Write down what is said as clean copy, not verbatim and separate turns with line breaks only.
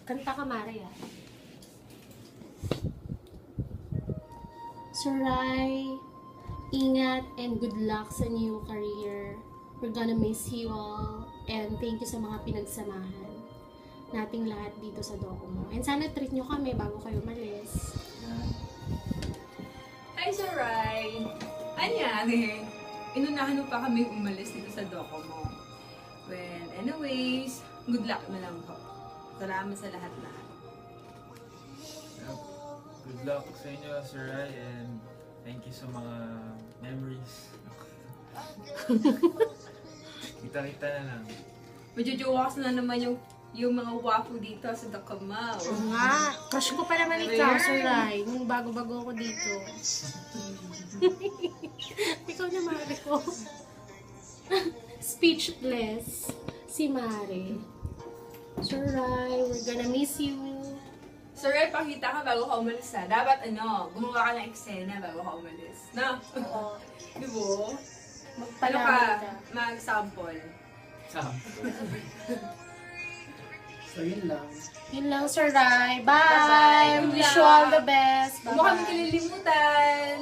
Kanta ka, Mare, ah. Sir Rai, ingat and good luck sa new career. We're gonna miss you all. And thank you sa mga pinagsamahan nating lahat dito sa Docomo. And sana treat nyo kami bago kayo malis.
Hi, Sir Rai! Anyari? Inunahan mo pa kami umalis dito sa Docomo. Well, anyways, good luck na lang po. Salamat sa lahat-lahat.
Good luck sa inyo, Sir Rai, and thank you sa mga memories. Kita-kita na lang.
Majujuwas na naman yung mga wapo dito sa Docomo.
Oo nga. Crush ko pa naman ikaw, Sir Rai. Nung bago-bago ako dito. Ikaw na, Mare ko. Speechless. Si Mare. Sir Rai, we're gonna miss you.
Sir Rai, pakita ka bago ka umalis ha. Dapat gumawa ka ng eksena bago ka umalis. No?
Oo.
Di ba? Ano ka?
Magpalaman ka.
Mag-sample.
So, yun lang.
Yun lang, Sir Rai. Bye!
Bye-bye.
Wish you all the best.
Huwag mo kami
Bye-bye.
kalilimutan.